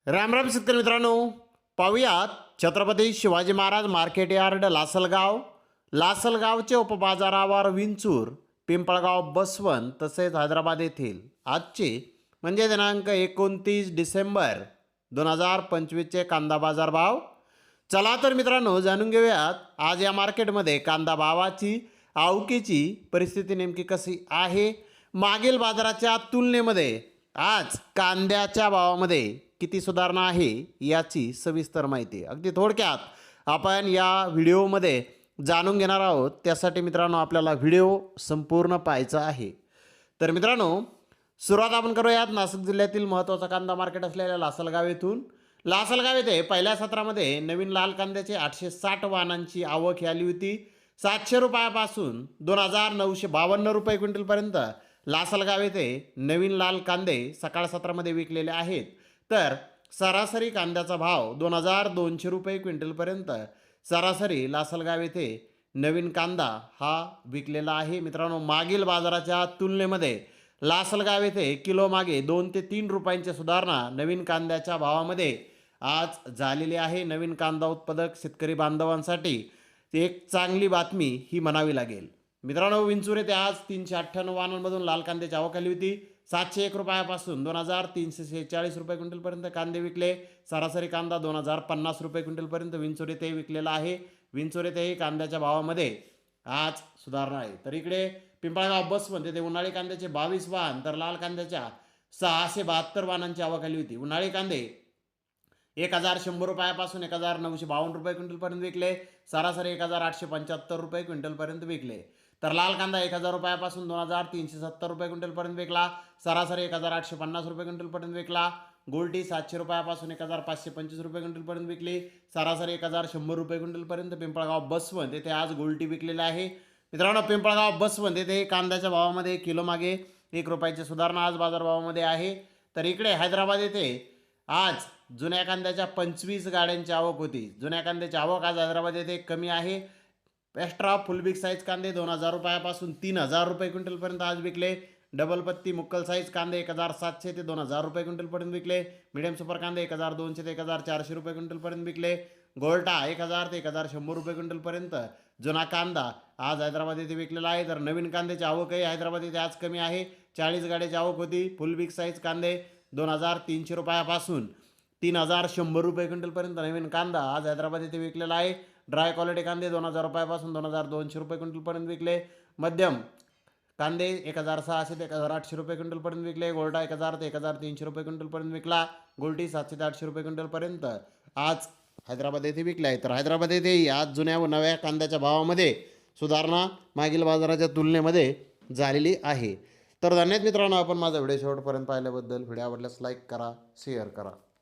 राम राम शेतकरी मित्रांनो, पाहूयात छत्रपती शिवाजी महाराज मार्केट यार्ड लासलगावचे उपबाजारावर विंचूर, पिंपळगाव, बसवंत तसेच हैदराबाद येथील आजचे म्हणजे दिनांक 29 डिसेंबर 2025चे कांदा बाजार भाव. चला तर मित्रांनो, जाणून घेऊयात आज या मार्केटमध्ये कांदा भावाची आवकीची परिस्थिती नेमकी कशी आहे. मागील बाजाराच्या तुलनेमध्ये आज कांद्याच्या भावामध्ये किती सुधारणा आहे याची सविस्तर माहिती अगदी थोडक्यात आपण या व्हिडिओमध्ये जाणून घेणार आहोत. त्यासाठी मित्रांनो आपल्याला व्हिडिओ संपूर्ण पाहायचा आहे. तर मित्रांनो, सुरुवात आपण करूयात नाशिक जिल्ह्यातील महत्त्वाचा कांदा मार्केट असलेल्या लासलगाव येथून. लासलगाव येथे पहिल्या सत्रामध्ये नवीन लाल कांद्याचे 860 वाहनांची आवक आली होती. 700 रुपयापासून 2952 रुपये क्विंटलपर्यंत लासलगाव येथे नवीन लाल कांदे सकाळ सत्रामध्ये विकलेले आहेत. तर सरासरी कांद्याचा भाव 2200 रुपये क्विंटलपर्यंत सरासरी लासलगाव येथे नवीन कांदा हा विकलेला आहे. मित्रांनो, मागील बाजाराच्या तुलनेमध्ये लासलगाव येथे किलो मागे 2 ते 3 रुपयांची सुधारणा नवीन कांद्याच्या भावामध्ये आज झालेली आहे. नवीन कांदा उत्पादक शेतकरी बांधवांसाठी एक चांगली बातमी ही म्हणावी लागेल. मित्रांनो, विंचूर येथे आज 398 वाहनांमधून लाल कांद्याची आवक आली होती. 701 रुपयापासून 2346 रुपये क्विंटलपर्यंत कांदे विकले. सरासरी कांदा 2050 रुपये क्विंटलपर्यंत विंचूर येथे विकलेला आहे. विंचूर येथेही कांद्याच्या भावामध्ये आज सुधारणा आहे. तर इकडे पिंपळगाव बसवंत येथे उन्हाळी कांद्याचे 22 वाहन तर लाल कांद्याच्या 672 वाहनांची आवक आली होती. उन्हाळी कांदे 1100 रुपयापासून 1952 रुपये क्विंटलपर्यंत विकले. सरासरी 1875 रुपये क्विंटलपर्यंत विकले. तर लाल कांदा 1000 रुपयापासून 2370 रुपये क्विंटलपर्यंत विकला. सरासरी 1850 रुपये क्विंटलपर्यंत विकला. गोल्टी 700 रुपयापासून 1525 रुपये क्विंटलपर्यंत विकली. सरासरी 1100 रुपये क्विंटलपर्यंत पिंपळगाव बसवंत येथे आज गोल्टी विकलेला आहे. मित्रांनो, पिंपळगाव बसवंत येथे कांद्याच्या भावामध्ये किलो मागे 1 रुपयाची सुधारणा आज बाजारभावामध्ये आहे. तर इकडे हैदराबाद येथे आज जुन्या कांद्याच्या 25 गाड्यांची आवक होती. जुन्या कांद्याची आवक आज हैदराबाद येथे कमी आहे. एक्स्ट्रा फुल बिग साईज कांदे 2000 रुपयापासून 3000 रुपये क्विंटलपर्यंत आज विकले. डबल पत्ती मुक्कल साईज कांदे 1700 ते 2000 रुपये क्विंटलपर्यंत विकले. मीडियम सुपर कांदे 1200 ते 1400 रुपये क्विंटलपर्यंत विकले. गोल्टा 1000 ते 1100 रुपये क्विंटलपर्यंत जुना कांदा आज हैदराबाद येथे विकलेला आहे. तर नवीन कांद्याची आवकही हैदराबाद येथे आज कमी आहे. 40 गाड्याची आवक होती. फुल बिग साईज कांदे 2300 रुपयापासून 3100 रुपये क्विंटलपर्यंत नवीन कांदा आज हैदराबाद येथे विकलेला आहे. ड्राय क्वालिटी कांदे 2000 रुपयापासून 2200 रुपये क्विंटलपर्यंत विकले. मध्यम कांदे 1600 ते 1800 रुपये क्विंटलपर्यंत विकले. गोल्टा 1000 ते 1300 रुपये क्विंटलपर्यंत विकला. गोल्टी 700 ते 800 रुपये क्विंटलपर्यंत आज हैदराबाद येथे विकले आहे. तर हैदराबाद येथे आज जुन्या व नव्या कांद्याच्या भावामध्ये सुधारणा मागील बाजाराच्या तुलनेमध्ये झालेली आहे. तर धन्यवाद मित्रांनो, आपण माझा व्हिडिओ शेवटपर्यंत पाहिल्याबद्दल. व्हिडिओ आवडल्यास लाईक करा, शेअर करा.